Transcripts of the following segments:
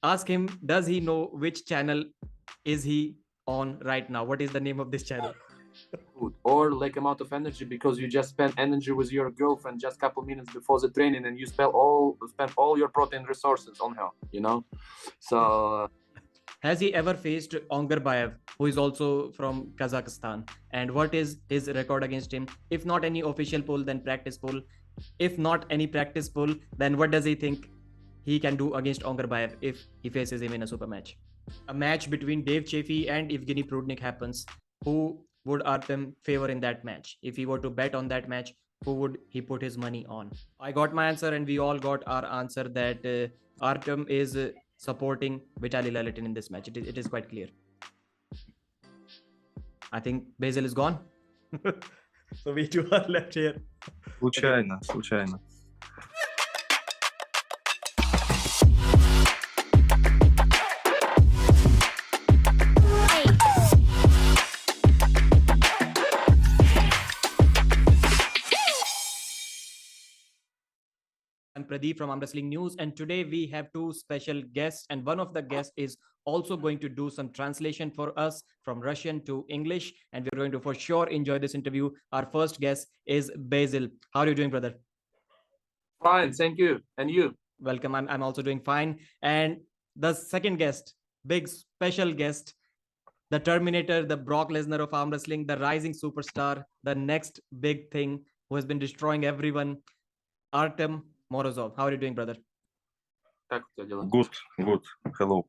Ask him, does he know which channel is he on right now? What is the name of this channel? Or lack amount of energy because you just spent energy with your girlfriend just a couple minutes before the training and you spent all your protein resources on her, you know. So has he ever faced Ongarbaev, who is also from Kazakhstan? And what is his record against him? If not any official poll, then practice poll. If not any practice poll, then what does he think he can do against Ongarbaev if he faces him in a super match? A match between Dave Chaffee and Evgeny Prudnik happens. Who would Artem favor in that match? If he were to bet on that match, who would he put his money on? I got my answer, and we all got our answer that Artem is supporting Vitaly Laletin in this match. It is quite clear. I think Vasyl is gone. So we two are left here. Случайно. I'm Pradeep from Armwrestling Newz, and today we have two special guests, and one of the guests is also going to do some translation for us from Russian to English, and we're going to for sure enjoy this interview. Our first guest is Vasyl. How are you doing, brother? fine, thank you. And you? Welcome. I'm also doing fine. And the second guest, big special guest, the Terminator, the Brock Lesnar of arm wrestling, the rising superstar, the next big thing who has been destroying everyone, Artyom Morozov. How are you doing, brother? Good. Hello.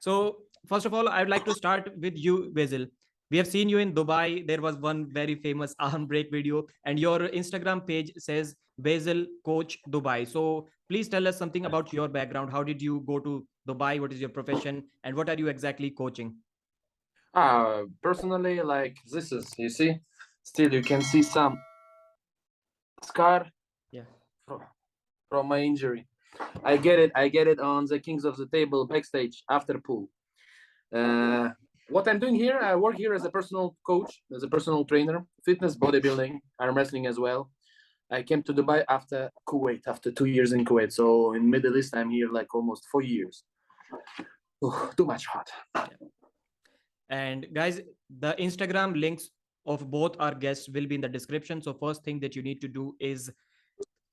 So, first of all, I'd like to start with you, Vasyl. We have seen you in Dubai. There was one very famous arm break video, and your Instagram page says Vasyl Coach Dubai. So, please tell us something about your background. How did you go to Dubai? What is your profession? And what are you exactly coaching? Personally, like this is, you see, still you can see some scar from my injury. I get it on the Kings of the Table backstage after pool. What I'm doing here, I work here as a personal coach, as a personal trainer, fitness, bodybuilding, arm wrestling as well. I came to Dubai after Kuwait, after 2 years in Kuwait. So in Middle East, I'm here like almost 4 years. Too much hot. And guys, the Instagram links of both our guests will be in the description. So first thing that you need to do is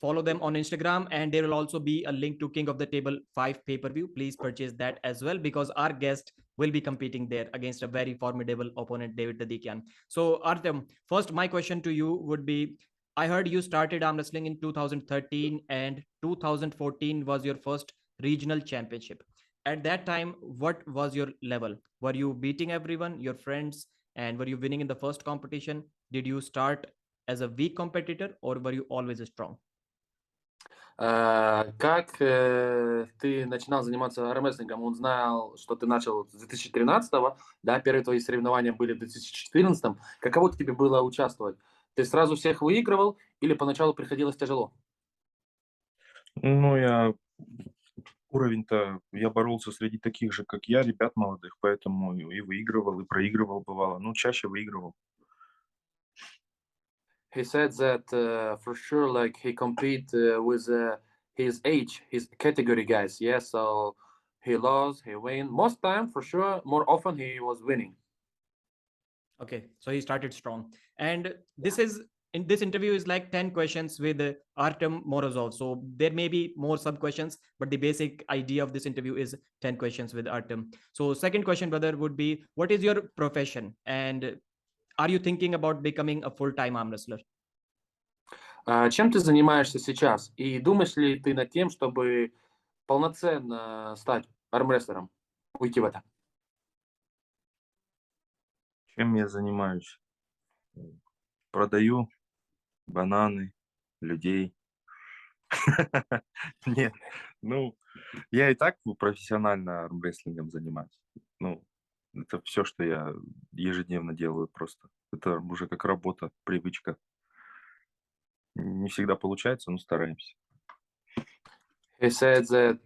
follow them on Instagram, and there will also be a link to King of the Table 5 pay-per-view. Please purchase that as well, because our guest will be competing there against a very formidable opponent, David Dadikyan. So Artyom, first my question to you would be, I heard you started arm wrestling in 2013 and 2014 was your first regional championship. At that time, what was your level? Were you beating everyone, your friends, and were you winning in the first competition? Did you start as a weak competitor, or were you always strong? Как ты начинал заниматься армрестлингом? Он знал, что ты начал с 2013-го, да, первые твои соревнования были в 2014-м. Каково тебе было участвовать? Ты сразу всех выигрывал или поначалу приходилось тяжело? Ну, уровень-то, я боролся среди таких же, как я, ребят молодых, поэтому и выигрывал, и проигрывал бывало. Ну, чаще выигрывал. He said that for sure, like he compete with his age, his category guys. Yeah, so he lost, he win. Most time, for sure, more often he was winning. Okay, so he started strong. And this interview is like 10 questions with Artyom Morozov. So there may be more sub questions, but the basic idea of this interview is 10 questions with Artyom. So second question, brother, would be, what is your profession? And are you thinking about becoming a full-time arm wrestler? Чем ты занимаешься сейчас? И думаешь ли ты над тем, чтобы полноценно стать армрестлером, уйти в это? Чем я занимаюсь? Продаю бананы, людей. Нет, ну, я и так профессионально армрестлингом занимаюсь. Ну, это все, что я ежедневно делаю просто. Это уже как работа, привычка. Не всегда получается, но стараемся. He said that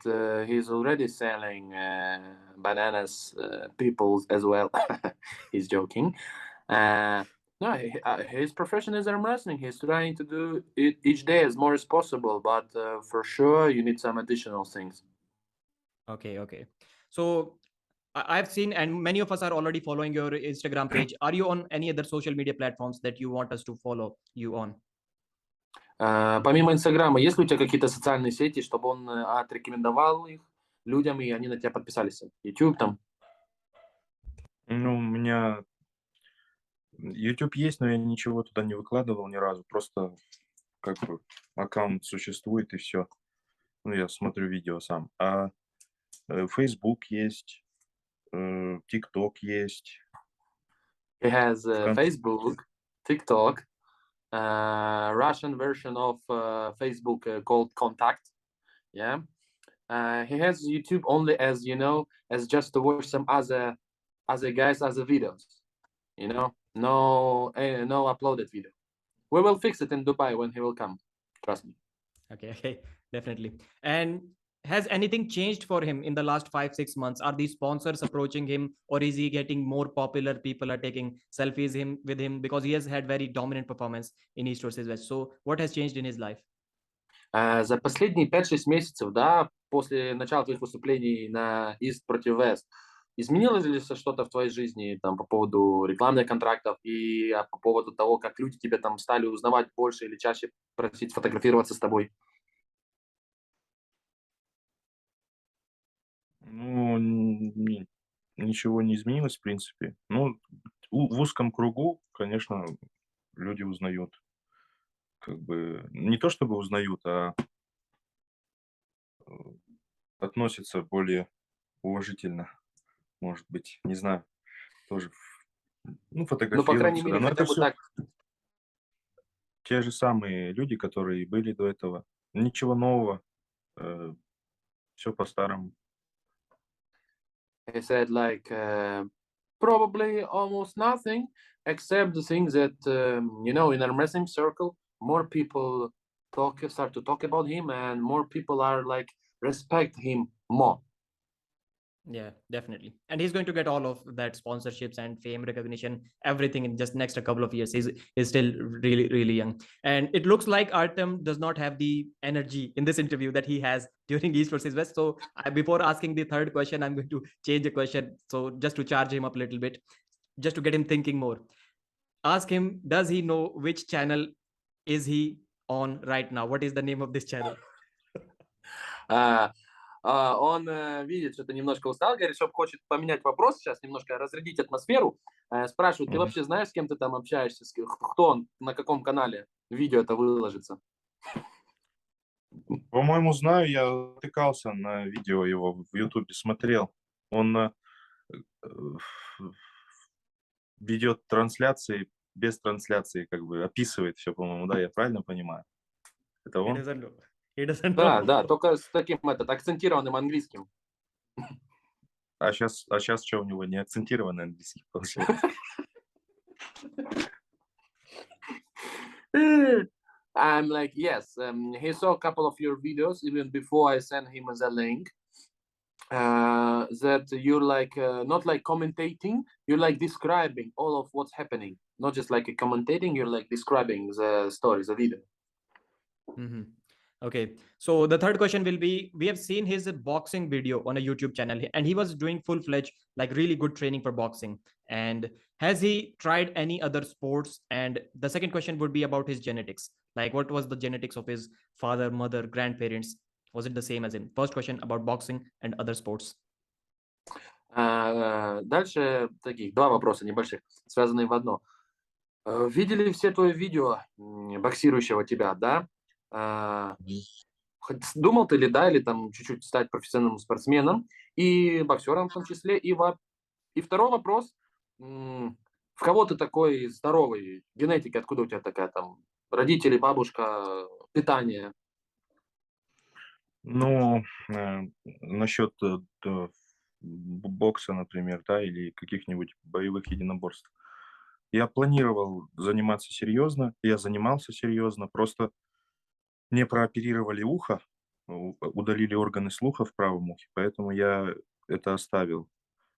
he's already selling bananas, people as well. He's joking. No, his profession is arm wrestling. He's trying to do it each day as more as possible, but for sure you need some additional things. Okay, okay. So I've seen, and many of us are already following your Instagram page. Are you on any other social media platforms that you want us to follow you on? Помимо Инстаграма, есть ли у тебя какие-то социальные сети, чтобы он отрекомендовал их людям, и они на тебя подписались? YouTube там? Ну, у меня YouTube есть, но я ничего туда не выкладывал ни разу. Просто как бы аккаунт существует и все. Ну, я смотрю видео сам. А Facebook есть, TikTok есть. He has Facebook, TikTok, Russian version of Facebook called Contact. Yeah. He has YouTube only as, you know, as just to watch some other guys, other videos. You know, no uploaded video. We will fix it in Dubai when he will come. Trust me. Okay, okay, definitely. And has anything changed for him in the last 5-6 months? Are these sponsors approaching him, or is he getting more popular? People are taking selfies with him because he has had very dominant performance in East versus West. So what has changed in his life? За последние 5-6 месяцев, да, после начала твоих выступлений на East против West, изменилось ли что-то в твоей жизни там, по поводу рекламных контрактов и по поводу того, как люди тебя там стали узнавать больше или чаще просить фотографироваться с тобой? Ну, ничего не изменилось, в принципе. Ну, в узком кругу, конечно, люди узнают. Как бы не то чтобы узнают, а относятся более уважительно, может быть. Не знаю, тоже. Ну, Ну, по крайней фотографируются. мере, Но хотя это бы все так. те же самые люди, которые были до этого. Ничего нового. Все по-старому. He said like probably almost nothing except the thing that you know, in our wrestling circle more people start to talk about him and more people are like respect him more. Yeah, definitely. And he's going to get all of that sponsorships and fame, recognition, everything in just next a couple of years. He's still really, really young. And it looks like Artyom does not have the energy in this interview that he has during East versus West. So before asking the third question, I'm going to change the question. So just to charge him up a little bit, just to get him thinking more. Ask him, does he know which channel is he on right now? What is the name of this channel? Он видит, что ты немножко устал, говорит, что хочет поменять вопрос сейчас, немножко разрядить атмосферу. Спрашивает, ты вообще знаешь, с кем ты там общаешься, кто он, на каком канале видео это выложится? По-моему, знаю, я натыкался на видео его в Ютубе, смотрел. Он ведет трансляции, без трансляции, как бы описывает все, по-моему, да, я правильно понимаю? Это он? Да, только с таким акцентированным английским. А сейчас что у него, не акцентированный английский получается? I'm like, yes, he saw a couple of your videos even before I sent him the link. That you're like not like commentating, you're like describing all of what's happening, not just like commentating, you're like describing the story, the video. Mm-hmm. Okay, so the third question will be, we have seen his boxing video on a YouTube channel and he was doing full-fledged, like really good training for boxing. And has he tried any other sports? And the second question would be about his genetics. Like what was the genetics of his father, mother, grandparents? Was it the same as in first question about boxing and other sports? Дальше таких два вопроса небольших, связанные в одно. Видели все твои видео боксирующего тебя, да? Думал ты ли, да, или там чуть-чуть стать профессиональным спортсменом и боксером в том числе? И второй вопрос, в кого ты такой здоровый? Генетика, откуда у тебя такая там? Родители, бабушка, питание? Ну, насчет бокса, например, да, или каких-нибудь боевых единоборств. Я планировал заниматься серьезно, я занимался серьезно, просто мне прооперировали ухо, удалили органы слуха в правом ухе, поэтому я это оставил.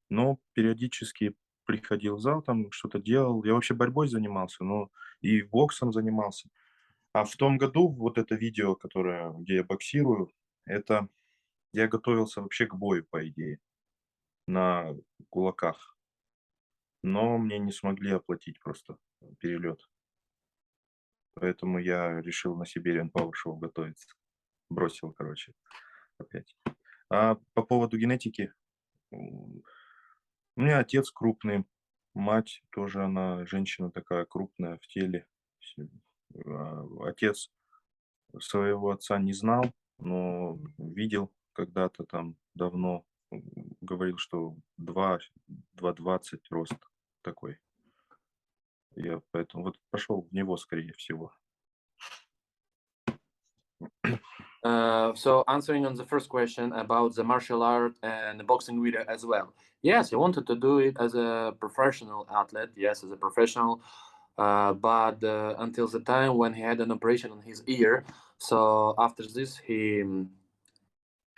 Но периодически приходил в зал, там что-то делал. Я вообще борьбой занимался, но и боксом занимался. А в том году вот это видео, где я боксирую, это Я готовился вообще к бою, по идее, на кулаках. Но мне не смогли оплатить просто перелет. Поэтому я решил на Siberian Power Show готовиться. Бросил, короче, опять. А по поводу генетики, у меня отец крупный, мать тоже, она женщина такая крупная в теле. Отец своего отца не знал, но видел когда-то там давно. Говорил, что 2,20 рост такой. Я поэтому вот пошел в него, скорее всего. So answering on the first question about the martial art and the boxing video as well. Yes, he wanted to do it as a professional athlete. Yes, as a professional. But until the time when he had an operation on his ear, so after this he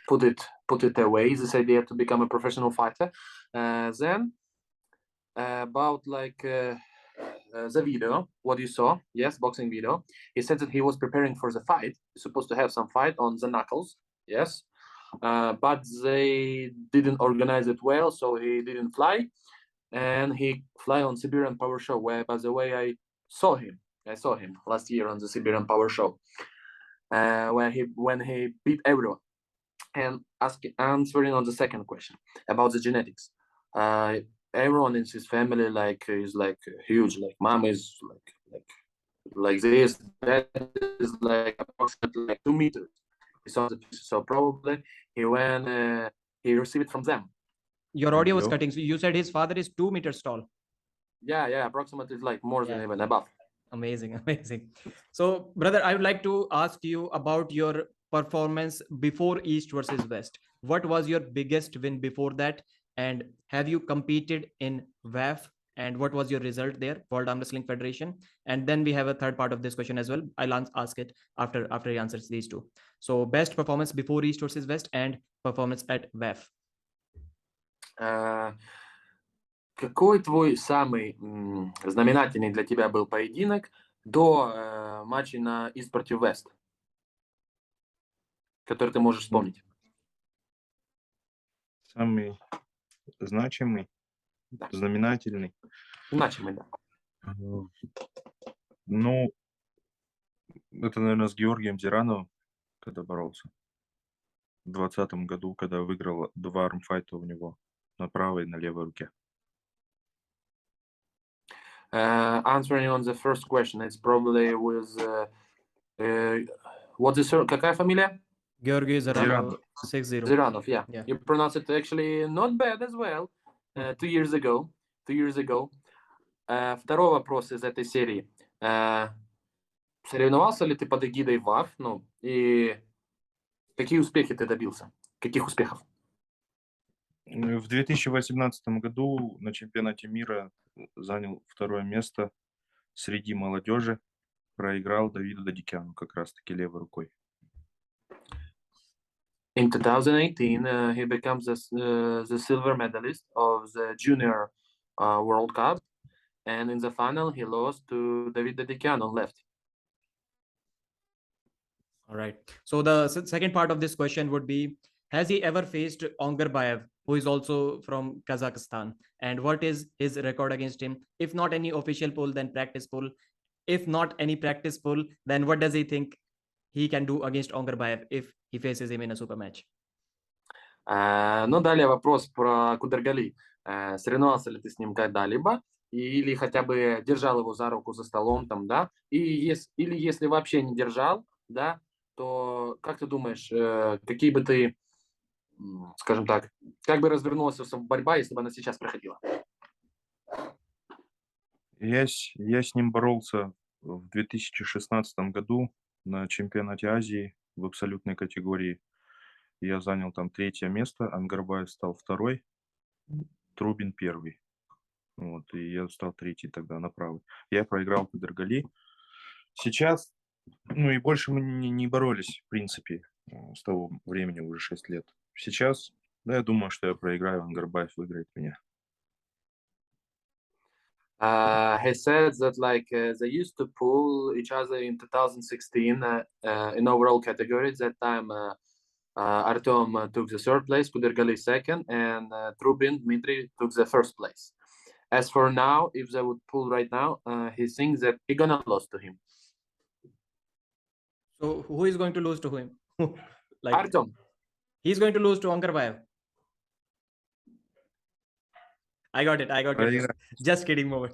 put it away. This idea to become a professional fighter. Then about like the video, what you saw, yes, boxing video. He said that he was preparing for the fight. He's supposed to have some fight on the knuckles, yes, but they didn't organize it well, so he didn't fly, and he fly on Siberian Power Show. Where, by the way, I saw him last year on the Siberian Power Show, when he beat everyone. And answering on the second question about the genetics, everyone in his family is huge. Like mom is like this. Dad is like approximately like 2 meters. So probably he received it from them. Your audio was cutting. So you said his father is 2 meters tall. Yeah, approximately like more than even above. Amazing. So, brother, I would like to ask you about your performance before East versus West. What was your biggest win before that? And have you competed in WAF? And what was your result there, World Arm Wrestling Federation? And then we have a third part of this question as well. I'll ask it after he answers these two. So, best performance before East versus West and performance at WAF. Какой твой самый знаменательный для тебя был поединок до матча на East против West, который ты можешь вспомнить? Самый значимый, да. Знаменательный. Значимый, да. Ну, это, наверное, с Георгием Зирановым, когда боролся. В 2020 году, когда выиграл 2 армфайта у него на правой и на левой руке. Answering on the first question, it's probably with what is her, какая фамилия? Георгий Ziranov. 6-0. Ziranov, yeah. You pronounce it actually not bad as well. 2 years ago. Второй вопрос из этой серии. Соревновался ли ты под эгидой ВАФ? Ну, и какие успехи ты добился? Каких успехов? В 2018 году на чемпионате мира занял 2-е место среди молодежи. Проиграл Давиду Дадикяну как раз-таки левой рукой. In 2018, he becomes the silver medalist of the Junior World Cup. And in the final, he lost to David Dadikyan on left. All right. So the second part of this question would be, has he ever faced Ongarbaev, who is also from Kazakhstan? And what is his record against him? If not any official poll, then practice poll. If not any practice poll, then what does he think he can do against Ongarbaev if he faces him in a super match? Ну, далее вопрос про Кудергали. Соревновался ли ты с ним когда-либо? Или хотя бы держал его за руку за столом, там, да? Или если вообще не держал, да, то как ты думаешь, какие бы ты, скажем так, как бы развернулась борьба, если бы она сейчас проходила? Я с ним боролся в 2016 году на чемпионате Азии в абсолютной категории. Я занял там 3-е место, Онгарбаев стал 2-й, Трубин 1-й. Вот, и я стал 3-й тогда на правой. Я проиграл Кудергали. Сейчас, ну и больше мы не боролись, в принципе, с того времени уже 6 лет. Сейчас, да, я думаю, что я проиграю, Онгарбаев выиграет меня. He said that they used to pull each other in 2016 in overall category. That time Artyom took the third place, Kurdecha second, and Dmitry took the first place. As for now, if they would pull right now, he thinks that he's gonna lose to him. So who is going to lose to him? Like Artyom. He's going to lose to ongarbaev. I got it. Just kidding, moment.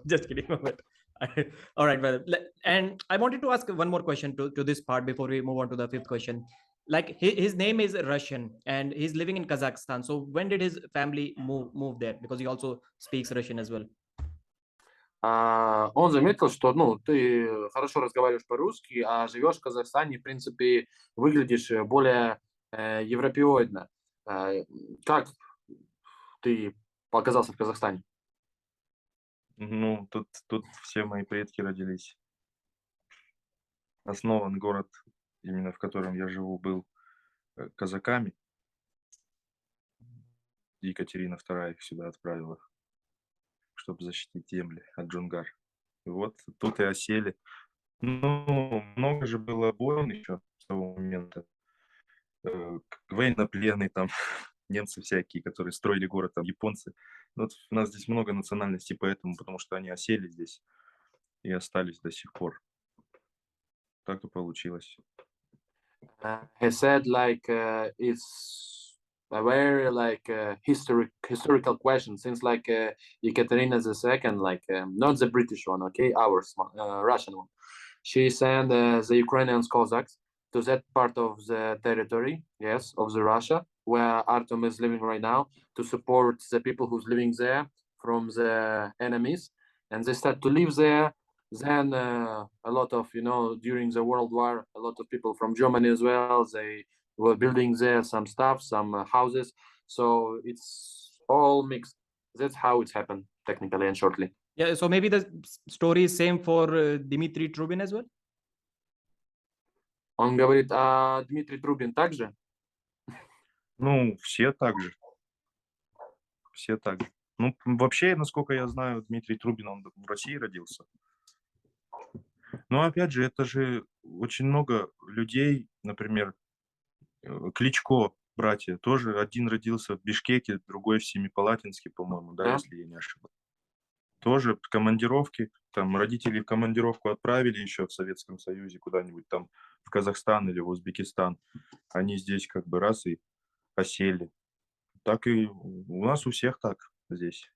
All right, brother. And I wanted to ask one more question to this part before we move on to the fifth question. Like his name is Russian and he's living in Kazakhstan. So when did his family move there? Because he also speaks Russian as well. Он заметил, что, ты хорошо разговариваешь по-русски, а живешь в Казахстане, в принципе, выглядишь более европеоидно. Как ты оказался в Казахстане? Ну, тут все мои предки родились. Основан город, именно в котором я живу, был казаками. Екатерина II их сюда отправила, чтобы защитить земли от джунгар. И вот тут и осели. Ну, много же было войн еще с того момента. Военнопленные там, немцы всякие, которые строили город, там японцы. Вот у нас здесь много национальностей, поэтому, потому что они осели здесь и остались до сих пор. Так и получилось. He said it's a very historical question, since Ekaterina II, not the British one, okay, ours, Russian one. She sent the Ukrainian Cossacks to that part of the territory, yes, of the Russia, where Artyom is living right now, to support the people who's living there from the enemies, and they start to live there. Then a lot of, during the World War, a lot of people from Germany as well, they were building there some stuff, some houses. So it's all mixed. That's how it's happened, technically and shortly. Yeah, so maybe the story is same for Dmitry Trubin as well? Он говорит, а Дмитрий Трубин также? Ну, все так же. Все так же. Ну, вообще, насколько я знаю, Дмитрий Трубин, он в России родился. Но, опять же, это же очень много людей, например, Кличко, братья, тоже один родился в Бишкеке, другой в Семипалатинске, по-моему, да, если я не ошибаюсь. Тоже командировки, там родители в командировку отправили еще в Советском Союзе куда-нибудь там в Казахстан или в Узбекистан. Они здесь как бы раз и осели. Так и у нас у всех так здесь.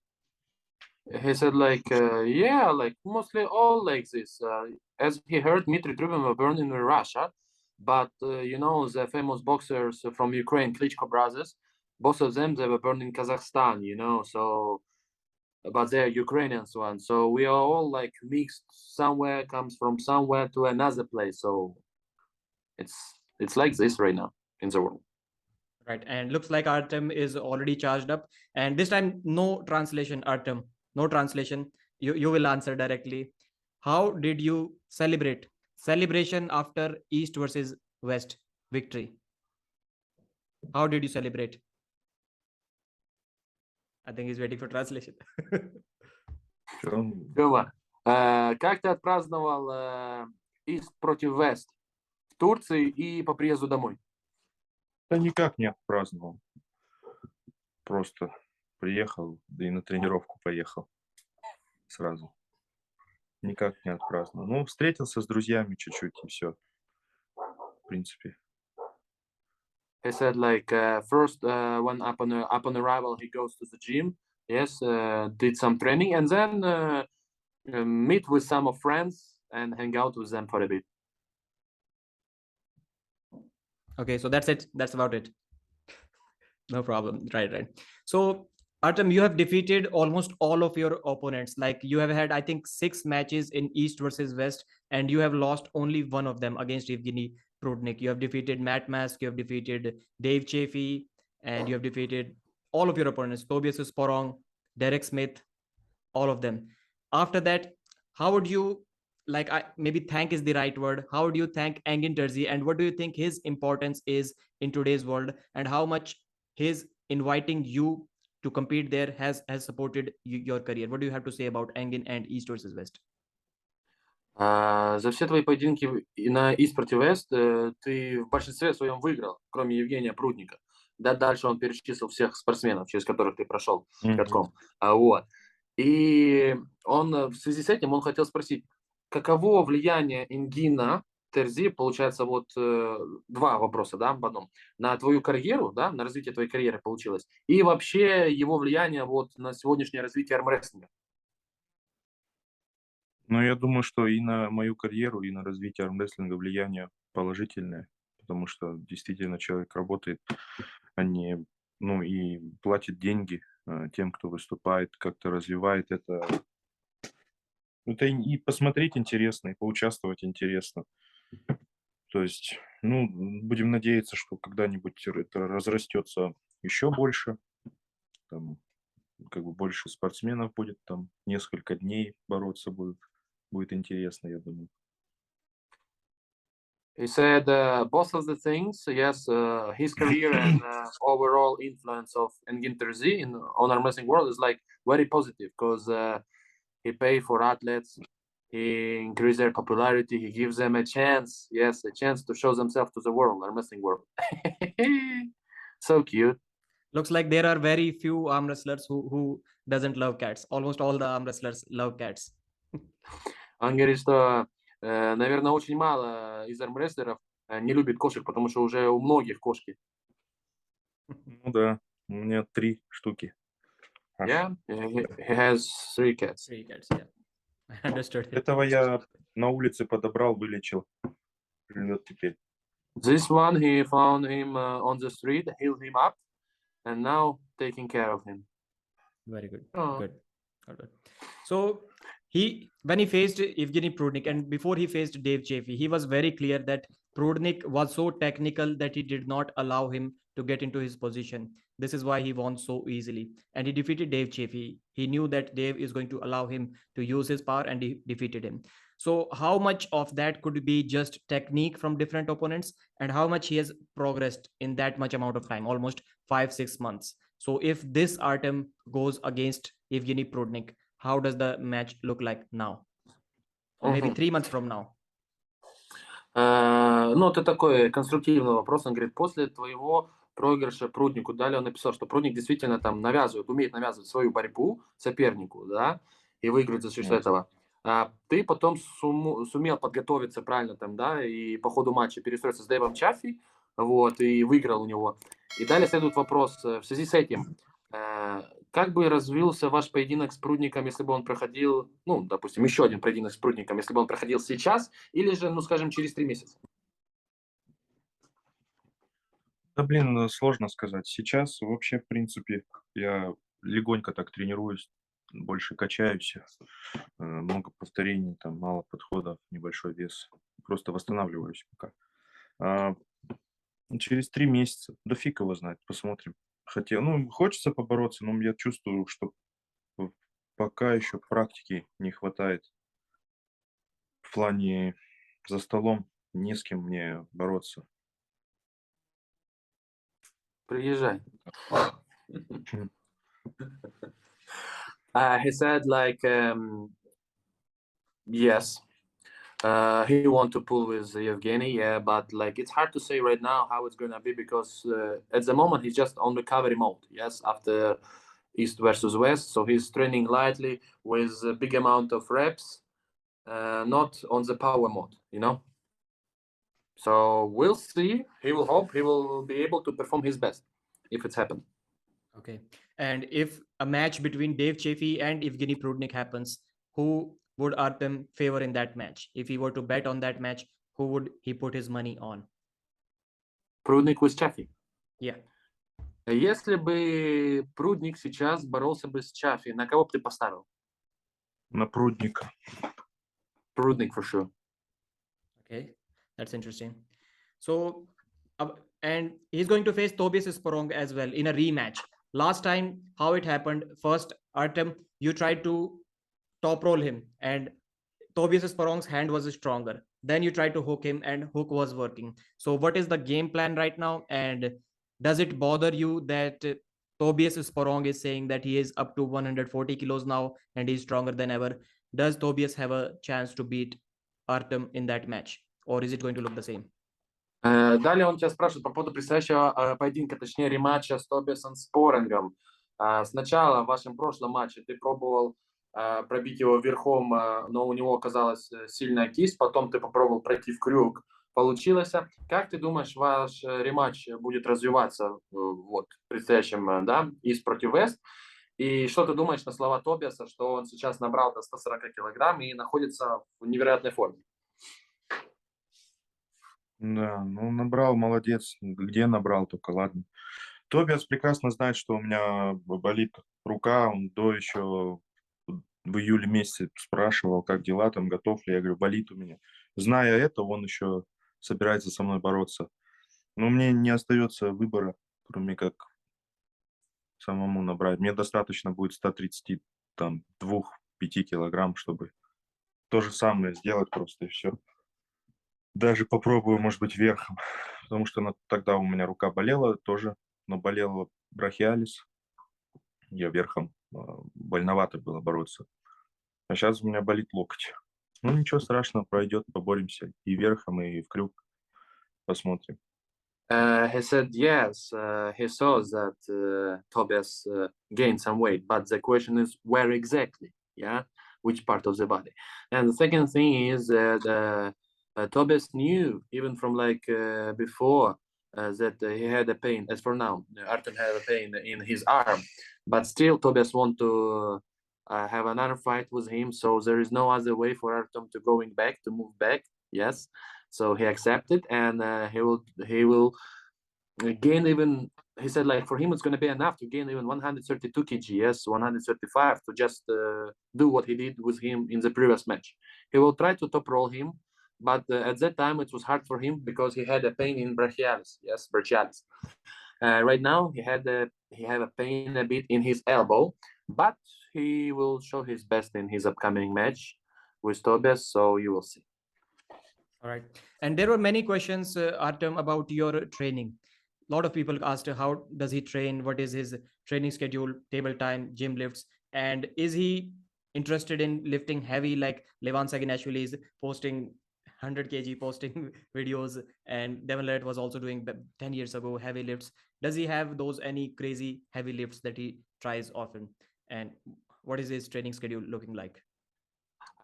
He said mostly all like this. As he heard, Dmitry Trubin was born in Russia, but the famous boxers from Ukraine, Klitschko brothers, both of them, they were born in Kazakhstan, so, but they're Ukrainians one. So we are all mixed, somewhere comes from somewhere to another place. So it's like this right now in the world. Right, and looks like Artyom is already charged up, and this time no translation. Artyom, no translation. You will answer directly. How did you celebration after East versus West victory? How did you celebrate? I think he's waiting for translation. Тёма, как ты отпраздновал East против West в Турции и по приезду домой? Да никак не отпраздновал. Просто приехал, да и на тренировку поехал сразу. Никак не отпраздновал. Ну, встретился с друзьями чуть-чуть и все. В принципе. He said first when upon arrival he goes to the gym, yes, did some training, and then meet with some of friends and hang out with them for a bit. Okay, so that's it. That's about it. No problem. Right. So Artyom, you have defeated almost all of your opponents. Like you have had, I think, 6 matches in East versus West, and you have lost only one of them against Evgeny Prudnik. You have defeated Matt Mask, you have defeated Dave Chaffee, and you have defeated all of your opponents, Tobias Sporong, Derek Smith, all of them. After that, how would you, maybe thank is the right word, how would you thank Engin Terzi, and what do you think his importance is in today's world, and how much his inviting you to compete there has supported your career? What do you have to say about Engin and East versus West? За все твои поединки на East против West ты в большинстве своем выиграл, кроме Евгения Прудника. Да, дальше он перечислил всех спортсменов, через которых ты прошел катком. Вот. И он в связи с этим он хотел спросить, каково влияние Engina, Terzi, получается, вот два вопроса, да, в одном. На твою карьеру, да, на развитие твоей карьеры получилось, и вообще его влияние вот на сегодняшнее развитие армрестлинга. Ну, я думаю, что и на мою карьеру, и на развитие армрестлинга влияние положительное, потому что действительно человек работает, а не, ну, и платит деньги тем, кто выступает, как-то развивает это. Это и посмотреть интересно, и поучаствовать интересно. То есть, ну, будем надеяться, что когда-нибудь это разрастется еще больше, там, как бы больше спортсменов будет, там, несколько дней бороться будут. Будет интересно, я думаю. He said both of the things, yes, his career and overall influence of Engin Terzi on our wrestling world is like very positive because he pay for athletes, he increase their popularity, he gives them a chance, yes, a chance to show themselves to the world, our wrestling world. So cute. Looks like there are very few arm wrestlers who doesn't love cats. Almost all the arm wrestlers love cats. Он говорит, что, наверное, очень мало из армрестлеров не любит кошек, потому что уже у многих кошки. Ну да, у меня 3 штуки. Yeah, he has 3 cats. 3 cats, yeah. I understood it. Этого я на улице подобрал, вылечил. Живет теперь. This one, he found him on the street, healed him up, and now taking care of him. Very good. Oh. Good. Good. So when he faced Evgeny Prudnik and before he faced Dave Chaffee, he was very clear that Prudnik was so technical that he did not allow him to get into his position. This is why he won so easily. And he defeated Dave Chaffee. He knew that Dave is going to allow him to use his power, and he defeated him. So how much of that could be just technique from different opponents, and how much he has progressed in that much amount of time, almost 5-6 months? So if this Artyom goes against Evgeny Prudnik, how does the match look like now? Or maybe 3 months from now? Ну, это такой конструктивный вопрос. Он говорит, после твоего проигрыша Пруднику, далее он написал, что Прудник действительно там навязывает, умеет навязывать свою борьбу сопернику, да, и выиграть за счет этого. А ты потом сумел подготовиться правильно там, да, и по ходу матча перестроиться с Дэйвом Чаффи, вот, и выиграл у него. И далее следует вопрос в связи с этим. Как бы развился ваш поединок с Прудником, если бы он проходил, ну, допустим, еще один поединок с Прудником, если бы он проходил сейчас, или же, ну, скажем, через 3 месяца? Да, блин, сложно сказать. Сейчас вообще, в принципе, я легонько так тренируюсь, больше качаюсь, много повторений, там мало подходов, небольшой вес. Просто восстанавливаюсь пока. Через 3 месяца, да фиг его знает, посмотрим. Хотел, ну, хочется побороться, но я чувствую, что пока еще практики не хватает. В плане за столом не с кем мне бороться. Приезжай. He said like, yes, he want to pull with Evgeny, yeah, but like it's hard to say right now how it's gonna be because at the moment he's just on recovery mode, yes, after East versus West, so he's training lightly with a big amount of reps, not on the power mode, you know. So we'll see. He will hope he will be able to perform his best if it's happened. Okay. And if a match between Dave Chaffee and Evgeny Prudnik happens, who would Artyom favor in that match? If he were to bet on that match, who would he put his money on? Prudnik with Chaffee. Yeah. Если бы Прудник сейчас боролся бы с Чаффи, на кого бы ты поставил? На Прудника. Prudnik for sure. Okay, that's interesting. So, and he's going to face Tobias Sporong as well in a rematch. Last time, how it happened, first, Artyom, you tried to top roll him and Tobias Sporong's hand was stronger. Then you tried to hook him and hook was working. So what is the game plan right now? And does it bother you that Tobias Sporong is saying that he is up to 140 kilos now and he's stronger than ever? Does Tobias have a chance to beat Artyom in that match, or is it going to look the same? Далее он тебя спрашивает по поводу предстоящего поединка, точнее рематча с Тобиасом Спорингом. Сначала в вашем прошлом матче ты пробовал пробить его верхом, но у него оказалась сильная кисть, потом ты попробовал пройти в крюк, получилось. Как ты думаешь, ваш рематч будет развиваться вот в предстоящем, да, East против West? И что ты думаешь на слова Тобиаса, что он сейчас набрал до 140 килограмм и находится в невероятной форме? Да, ну набрал, молодец. Где набрал, только ладно. Тобиас прекрасно знает, что у меня болит рука. Он еще в июле месяце спрашивал, как дела, там, готов ли. Я говорю, болит у меня. Зная это, он еще собирается со мной бороться. Но мне не остается выбора, кроме как самому набрать. Мне достаточно будет 132-5 килограмм, чтобы то же самое сделать просто, и все. Даже попробую, может быть, верхом, потому что тогда у меня рука болела тоже, но болела брахиалис. Я верхом, больновато было бороться. А сейчас у меня болит локоть. Ну, ничего страшного, пройдет, поборемся и верхом, и в крюк. Посмотрим. He said yes, he saw that Tobias gained some weight, but the question is where exactly, yeah, which part of the body. And the second thing is that Tobias knew even from like before that he had a pain. As for now, Artyom had a pain in his arm, but still Tobias want to have another fight with him. So there is no other way for Artyom to move back. Yes, so he accepted, and he will gain even. He said like for him it's going to be enough to gain even 132 kg, yes, 135 to just do what he did with him in the previous match. He will try to top roll him, but at that time it was hard for him because he had a pain in brachialis. Yes, brachialis. Right now he have a pain a bit in his elbow, but he will show his best in his upcoming match with Tobias, so you will see. All right. And there were many questions, Artyom, about your training. A lot of people asked how does he train, what is his training schedule, table time, gym lifts, and is he interested in lifting heavy like Levan Saginashvili is posting 100 kg posting videos, and Devon Laletin was also doing 10 years ago heavy lifts. Does he have those any crazy heavy lifts that he tries often? And what is his training schedule looking like?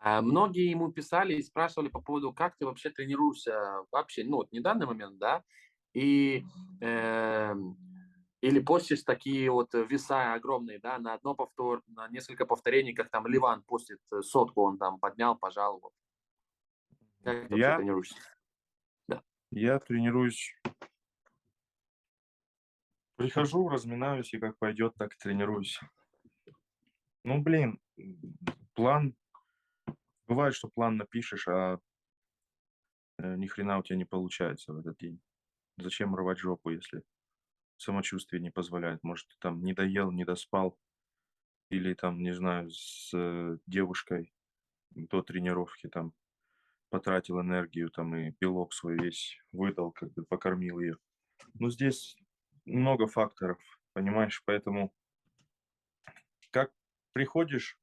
Многие ему писали и спрашивали по поводу, как ты вообще тренируешься вообще, ну, вот не в данный момент, да, и или постишь такие вот веса огромные, да, на несколько повторений, как там Levan постит 100, он там поднял, пожалуй. Как ты вообще тренируешься? Да. Я тренируюсь, прихожу, разминаюсь, и как пойдет, так и тренируюсь. Ну, блин, план. Бывает, что план напишешь, а ни хрена у тебя не получается в этот день. Зачем рвать жопу, если самочувствие не позволяет? Может, ты там не доел, не доспал, или там, не знаю, с девушкой до тренировки там потратил энергию там и белок свой весь выдал, как бы покормил ее. Ну, здесь много факторов, понимаешь? Поэтому как приходишь,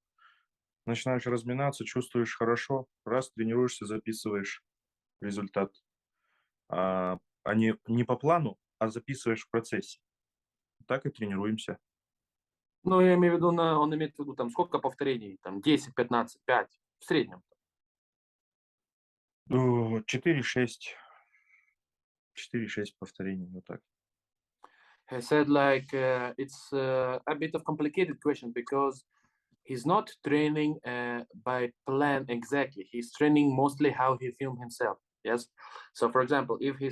начинаешь разминаться, чувствуешь хорошо, раз тренируешься, записываешь результат. А не по плану, а записываешь в процессе. Так и тренируемся. Ну, я имею в виду, он имеет в виду, там, сколько повторений? Там, 10, 15, 5, в среднем. 4-6 повторений, вот так. He said like it's a bit of complicated question because he's not training by plan exactly. He's training mostly how he filmed himself. Yes. So for example, if he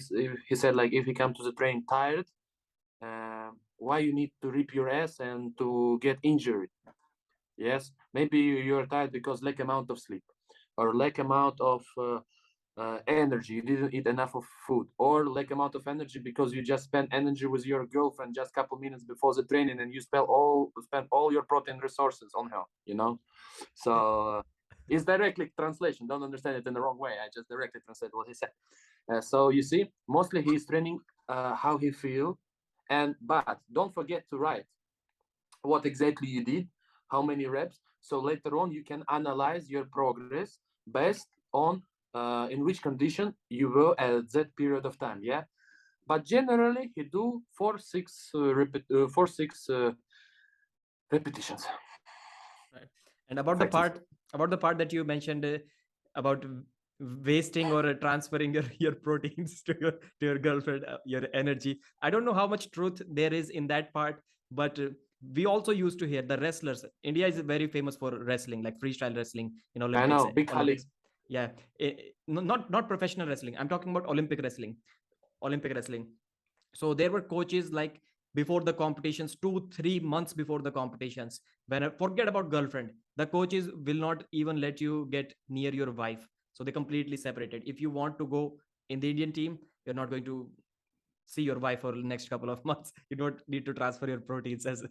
said like if he come to the train tired, why you need to rip your ass and to get injured? Yes. Maybe you're tired because lack amount of sleep or lack amount of energy, you didn't eat enough of food, or lack amount of energy because you just spent energy with your girlfriend just a couple minutes before the training and you spent all your protein resources on her, you know. So it's directly translation, don't understand it in the wrong way, I just directly translate what he said. So you see, mostly he's training how he feel, but don't forget to write what exactly you did, how many reps, so later on you can analyze your progress based on in which condition you were at that period of time. Yeah, but generally he do 4-6 repetitions. Right. And about the part that you mentioned about wasting or transferring your proteins to your girlfriend, your energy. I don't know how much truth there is in that part, but we also used to hear the wrestlers. India is very famous for wrestling, like freestyle wrestling in Olympics. I know, big Olympics. Yeah, not professional wrestling. I'm talking about Olympic wrestling. So there were coaches like before the competitions, 2-3 months before the competitions. When forget about girlfriend, the coaches will not even let you get near your wife. So they completely separated. If you want to go in the Indian team, you're not going to see your wife for the next couple of months. You don't need to transfer your proteins, as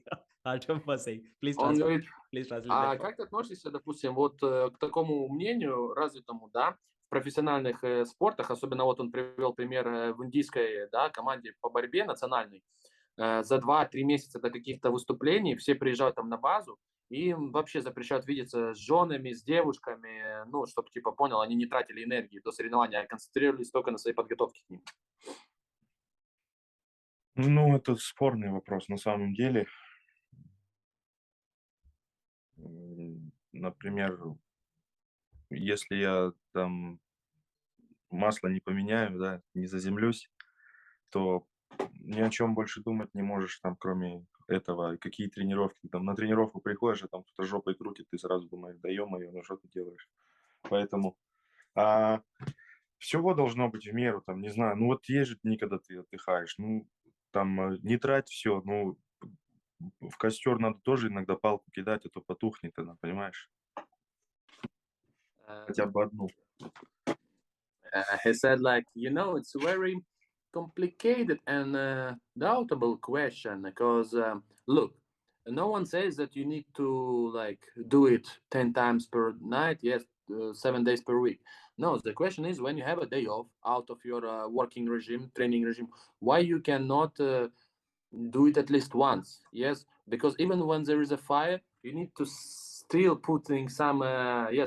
Artyom was saying. Please Он translate. говорит, Please translate. А как ты относишься, допустим, вот к такому мнению развитому, да, в профессиональных спортах, особенно вот он привел пример в индийской, да, команде по борьбе национальной, за 2-3 месяца до каких-то выступлений все приезжают там на базу, и им вообще запрещают видеться с женами, с девушками, ну, чтобы, типа, понял, они не тратили энергии до соревнования, а концентрировались только на своей подготовке к ним. Ну, это спорный вопрос на самом деле. Например, если я там масло не поменяю, да, не заземлюсь, то ни о чем больше думать не можешь, там, кроме этого. Какие тренировки? Ты там на тренировку приходишь, а там кто-то жопой крутит, ты сразу думаешь, да ё-моё, ну что ты делаешь? Поэтому всего должно быть в меру, там, не знаю, ну вот есть же дни, когда ты отдыхаешь, ну, там, не трать все, ну, в костер надо тоже иногда палку кидать, а то потухнет она, понимаешь? Хотя бы одну. He said, like, you know, it's a very complicated and doubtable question because, look, no one says that you need to, like, do it 10 times per night, yes, 7 days per week. No, the question is when you have a day off out of your working regime, training regime, why you cannot do it at least once? Yes, because even when there is a fire, you need to still putting some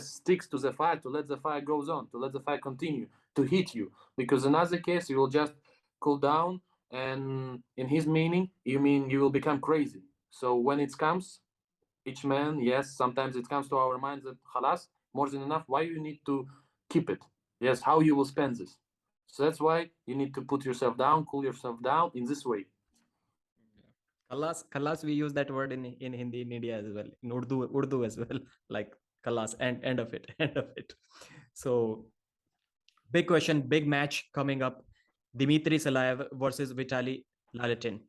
sticks to the fire to let the fire goes on, to let the fire continue to heat you, because in other case you will just cool down, and in his meaning you mean you will become crazy. So when it comes, each man, yes, sometimes it comes to our minds that halas, more than enough, why you need to keep it? Yes, how you will spend this? So that's why you need to put yourself down, cool yourself down in this way. Khalas, we use that word in Hindi in India as well, in Urdu as well, like khalas, and end of it. So big question, big match coming up: Dmitry Silaev versus Vitaly Laletin.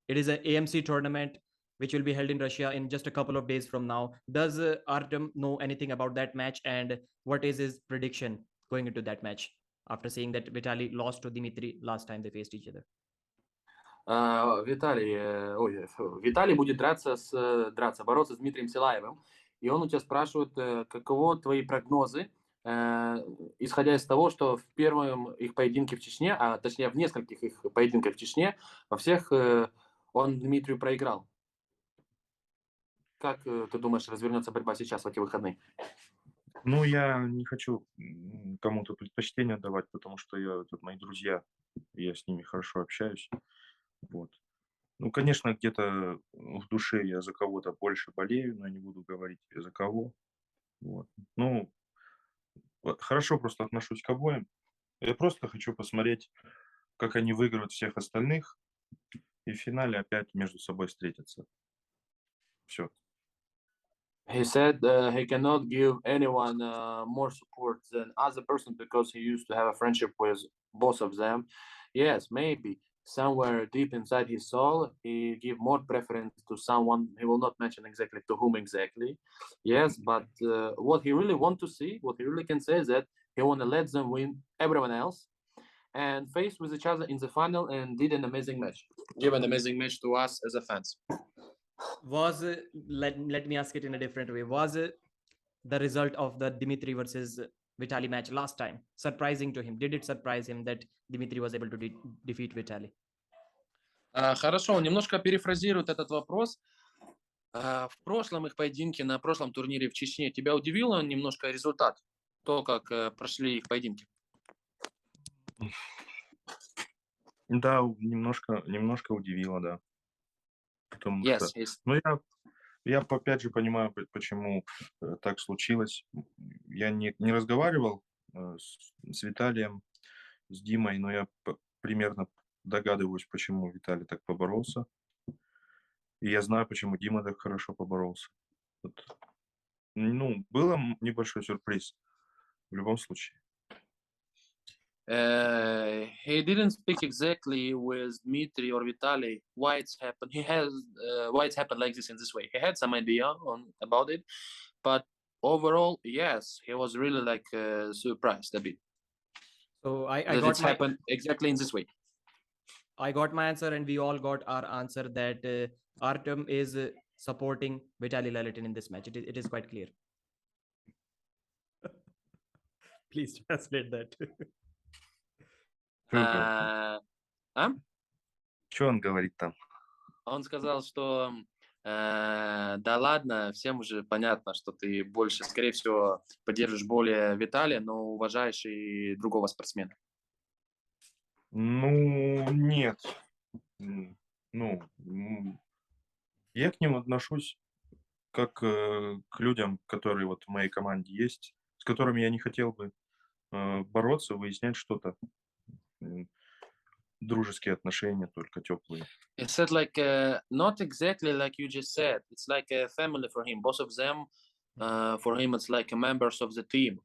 It is an AMC tournament which will be held in Russia in just a couple of days from now. Does Artyom know anything about that match, and what is his prediction going into that match after seeing that Vitaly lost to Dmitry last time they faced each other? Виталий будет бороться с Дмитрием Силаевым, и он у тебя спрашивает, каково твои прогнозы, исходя из того, что в первом их поединке в Чечне, а точнее в нескольких их поединках в Чечне, во всех он Дмитрию проиграл. Как ты думаешь, развернется борьба сейчас в эти выходные? Ну, я не хочу кому-то предпочтение давать, потому что это мои друзья, я с ними хорошо общаюсь. Вот. Ну, конечно, где-то в душе я за кого-то больше болею, но не буду говорить за кого. Вот. Ну, хорошо просто отношусь к обоим. Я просто хочу посмотреть, как они выиграют всех остальных, и в финале опять между собой встретятся. Все. He said he cannot give anyone more support than other person because he used to have a friendship with both of them. Yes, maybe somewhere deep inside his soul, he give more preference to someone. He will not mention exactly to whom exactly. Yes, but what he really want to see, what he really can say is that he want to let them win everyone else and face with each other in the final and did an amazing match. Give an amazing match to us as a fans. Was let me ask it in a different way. Was the result of the Dmitry versus Vitaly match last time surprising to him? Did it surprise him that Dmitry was able to defeat Vitaly? Хорошо, он немножко перефразирует этот вопрос. В прошлом их поединке, на прошлом турнире в Чечне, тебя удивил немножко результат? то, как прошли их поединки? Да, немножко удивило, да. Потому Yes, что, yes. ну, я опять же понимаю, почему так случилось. Я не разговаривал с Виталием, с Димой, но я примерно догадываюсь, почему Виталий так поборолся. И я знаю, почему Дима так хорошо поборолся. Вот. Ну, был небольшой сюрприз в любом случае. He didn't speak exactly with Dmitry or Vitaly why it's happened. Why it's happened like this in this way. He had some idea about it, but overall, yes, he was really like surprised a bit. So I that got it's happened exactly in this way. I got my answer, and we all got our answer that Artyom is supporting Vitaly Laletin in this match. It is quite clear. Please translate that. Что он говорит там? Он сказал, что да ладно, всем уже понятно, что ты больше, скорее всего, поддержишь более Виталия, но уважаешь и другого спортсмена. Ну, нет. Ну, я к ним отношусь как к людям, которые вот в моей команде есть, с которыми я не хотел бы бороться, выяснять что-то. Дружеские отношения, только теплые. He said like not exactly like you just said. It's like a family for him. Both of them, for him, it's like members of the team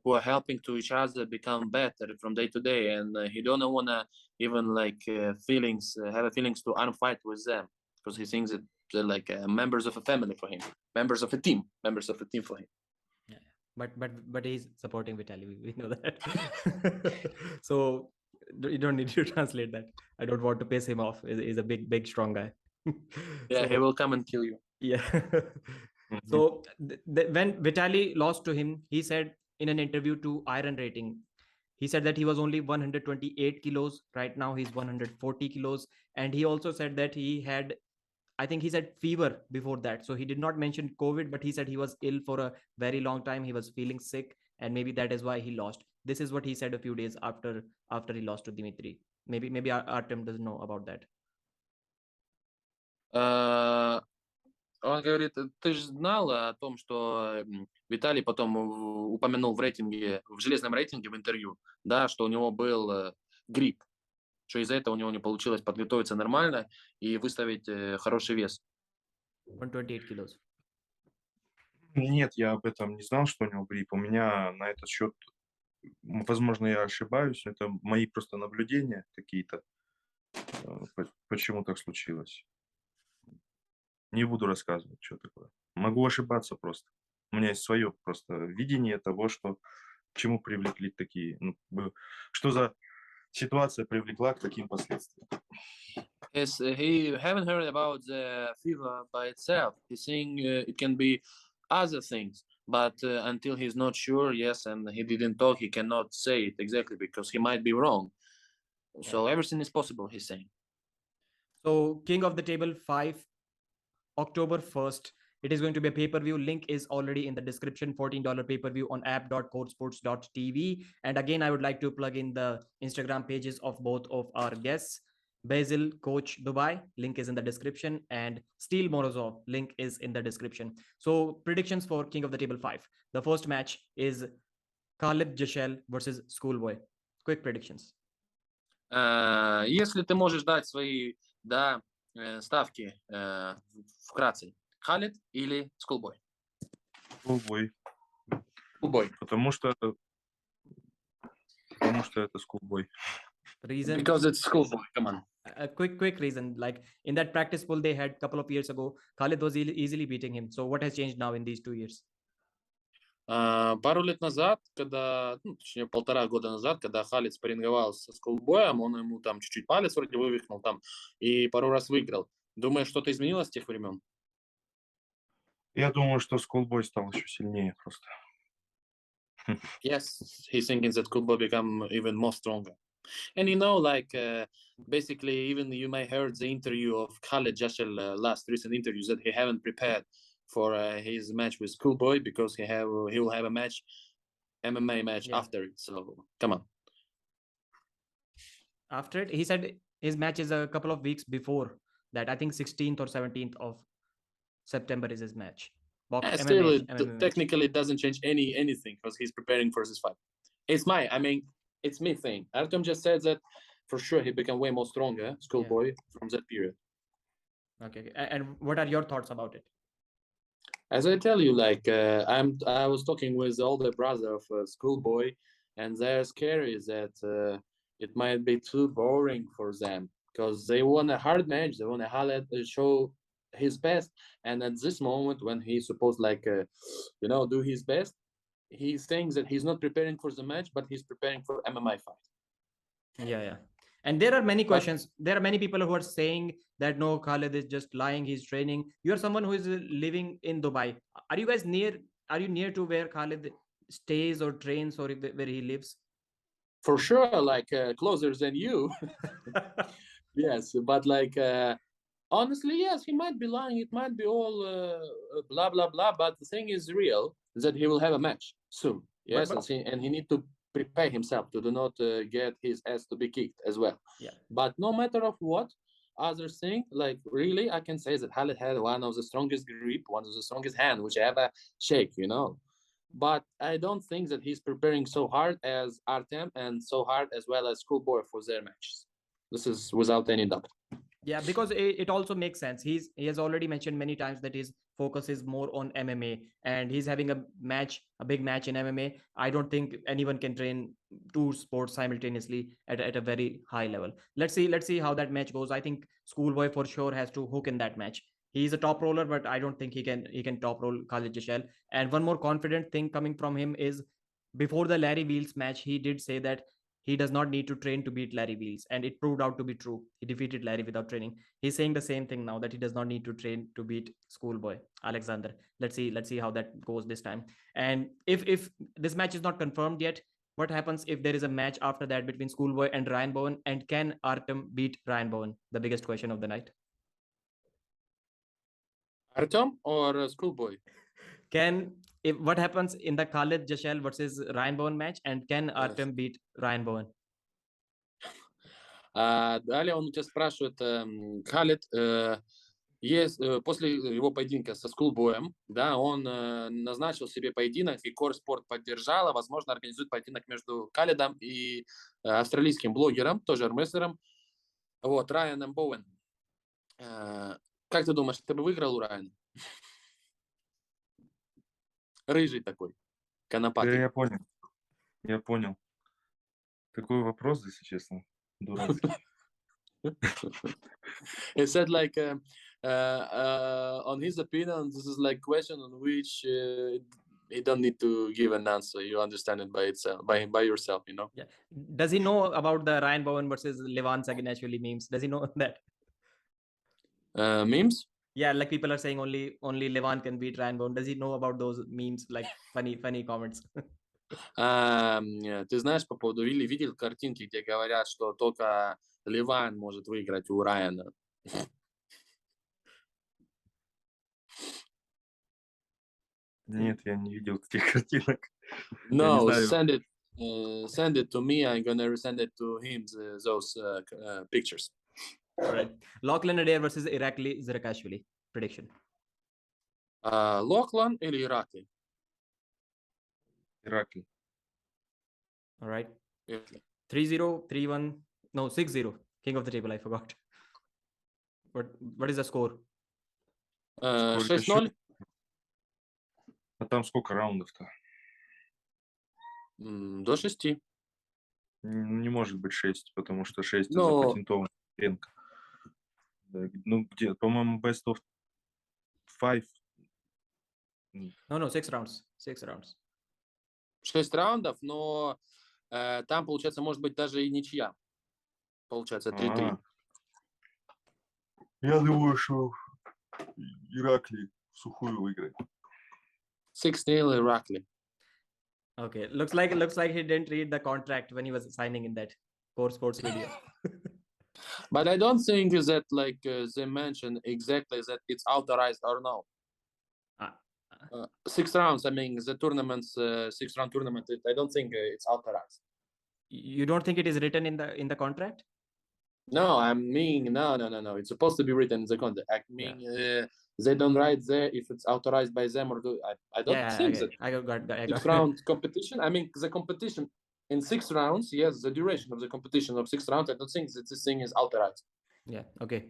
who are helping to each other become better from day to day. And he don't wanna even like have feelings to unfight with them because he thinks that they're like members of a family for him, members of a team for him. But he's supporting Vitaly. We know that. So you don't need to translate that. I don't want to piss him off. He's a big strong guy. Yeah, so, he will come and kill you. Yeah. So when Vitaly lost to him, he said in an interview to Iron Rating, he said that he was only 128 kilos. Right now he's 140 kilos. And he also said that he had, I think he said fever before that. So he did not mention COVID, but he said he was ill for a very long time. He was feeling sick, and maybe that is why he lost. This is what he said a few days after he lost to Dmitry. Maybe Artyom doesn't know about that. Он говорит, ты же знал о том, что Виталий потом упомянул в рейтинге, в железном рейтинге в интервью, да, что у него был грипп, что из-за этого у него не получилось подготовиться нормально и выставить хороший вес. 128 kilos. Нет, я об этом не знал, что у него грипп. У меня на этот счет, возможно, я ошибаюсь, это мои просто наблюдения какие-то, почему так случилось. Не буду рассказывать, что такое. Могу ошибаться просто. У меня есть свое просто видение того, что к чему привлекли такие, что за ситуация привлекла к таким последствиям. Yes, he haven't heard about the fever by itself. He's saying it can be other things, but until he's not sure, yes, and he didn't talk, he cannot say it exactly because he might be wrong. So everything is possible, he's saying. So King of the Table 5, October 1st. It is going to be a pay-per-view. Link is already in the description. $14 pay-per-view on app.codesports.tv. And again, I would like to plug in the Instagram pages of both of our guests. Vasyl, Coach Dubai, link is in the description. And Steel Morozov, link is in the description. So predictions for King of the Table 5. The first match is Khaled versus Schoolboy. Quick predictions. Если ты можешь дать свои, ставки вкратце. Khaled или Schoolboy? Schoolboy. Schoolboy. Потому что это Schoolboy. Reason? Because it's Schoolboy, come on. A quick reason. Like in that practice pool they had a couple of years ago, Khaled was easily beating him. So what has changed now in these 2 years? Пару лет назад, когда, точнее, 1,5 года назад, когда Khaled спарринговал со Schoolboy'ем, он ему там чуть-чуть палец вроде вывихнул там и пару раз выиграл. Думаешь, что-то изменилось с тех времен? Я думаю, что Schoolboy стал еще сильнее просто. Yes, he's thinking that Schoolboy become even more stronger. And like basically, even you may heard the interview of Khaled last recent interviews that he haven't prepared for his match with Schoolboy because he will have a match MMA match after it. So come on. After it, he said his match is a couple of weeks before that. I think 16th or 17th of September is his match. Still, technically it doesn't change anything because he's preparing for this fight. It's me thing. Artyom just said that for sure he became way more stronger, Schoolboy, from that period. Okay. And what are your thoughts about it? As I tell you, like I was talking with the older brother of Schoolboy, and they're scary that it might be too boring for them because they want a hard match. They want a Khaled show his best, and at this moment when he's supposed do his best, he thinks that he's not preparing for the match, but he's preparing for MMA fight. Yeah. And there are many questions. There are many people who are saying that no, Khaled is just lying. He's training. You are someone who is living in Dubai. Are you guys near? Are you near to where Khaled stays or trains or where he lives? For sure, like closer than you. Yes, but like honestly, yes, he might be lying. It might be all blah blah blah. But the thing is real that he will have a match soon. Yes, and he need to prepare himself to do not get his ass to be kicked as well. Yeah. But no matter of what, other thing, like really, I can say that Khaled had one of the strongest grip, one of the strongest hand which I ever shake, But I don't think that he's preparing so hard as Artyom and so hard as well as Schoolboy for their matches. This is without any doubt. Yeah, because it also makes sense. He has already mentioned many times that his focus is more on MMA, and he's having a big match in MMA. I don't think anyone can train two sports simultaneously at a very high level. Let's see how that match goes. I think Schoolboy for sure has to hook in that match. He's a top roller, but I don't think he can top roll Khaled Jashel. And one more confident thing coming from him is before the Larry Wheels match, he did say that he does not need to train to beat Larry Wheels, and it proved out to be true. He defeated Larry without training. He's saying the same thing now, that he does not need to train to beat Schoolboy Alexander. Let's see how that goes this time. And if this match is not confirmed yet, what happens if there is a match after that between Schoolboy and Ryan Bowen? And can Artyom beat Ryan Bowen? The biggest question of the night. Artyom or Schoolboy? What happens in the Khaled Jashel versus Ryan Bowen match, and can Artyom beat Ryan Bowen? Далее он тебя спрашивает, Khaled, после его поединка со Schoolboy'ем, да, он назначил себе поединок, и Core Sport поддержала, возможно, организует поединок между Khalедом и австралийским блогером, тоже армрестлером, Райаном Боуэн. Как ты думаешь, ты бы выиграл у Райана? Рыжий такой, конопатый. Да, я понял. Какой вопрос, если честно, дурацкий. He said like, on his opinion, this is like question on which he don't need to give an answer. You understand it by itself, by yourself, Yeah. Does he know about the Ryan Bowen versus Levan Saginashvili memes? Does he know that? Memes? Yeah, like people are saying only Levan can beat Ryan Bowen. Does he know about those memes, like funny comments? Ты знаешь, по поводу видел картинки, где говорят, что только Леван может выиграть у Райана? Нет, я не видел таких картинок. No, send it to me. I'm gonna send it to him, those pictures. All right. Lachlan Adair versus Irakli Zirakashvili. Prediction. Lachlan или Irakli? Irakli. All right. 3-0, 3-1, no, 6-0. King of the table, I forgot. What is the score? 6-0. А там сколько раундов-то? До 6. Не может быть 6, потому что 6 это запатентованный ринг. Ну, где, по-моему, best of 5. No, 6 rounds. 6 rounds. 6 раундов, но там, получается, может быть даже и ничья. Получается, 3-3. Я думаю, что Irakli в сухую выиграет. 6-0 Irakli. Okay, looks like he didn't read the contract when he was signing in that Core Sports video. But I don't think that like they mentioned exactly that it's authorized or no. 6 rounds. I mean, the tournament's 6-round tournament. I don't think it's authorized. You don't think it is written in the contract? No, I mean, no. It's supposed to be written in the contract. I mean, they don't write there if it's authorized by them or do. I don't think that. I got 6-round competition. I mean, the competition in 6 rounds. Yes, the duration of the competition of 6 rounds. I don't think that this thing is authorized. Yeah. Okay.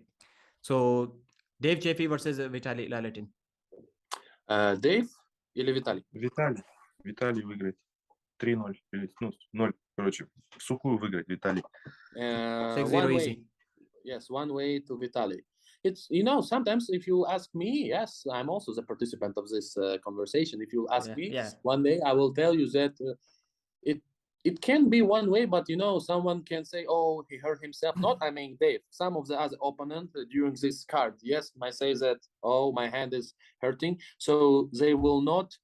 So Dave Chaffee versus Vitaly Laletin. Dave или Vitaly? Виталий выиграет 3-0 или 0. Короче, сухую выиграет Виталий. 6-0 easy. Yes, 1-way to Vitaly. It's, sometimes if you ask me, yes, I'm also the participant of this conversation. If you ask me, one day I will tell you that it can be 1 way, but someone can say, oh, he hurt himself. Not, I mean, Dave. Some of the other opponent during this card, yes, might say that, oh, my hand is hurting. So they will not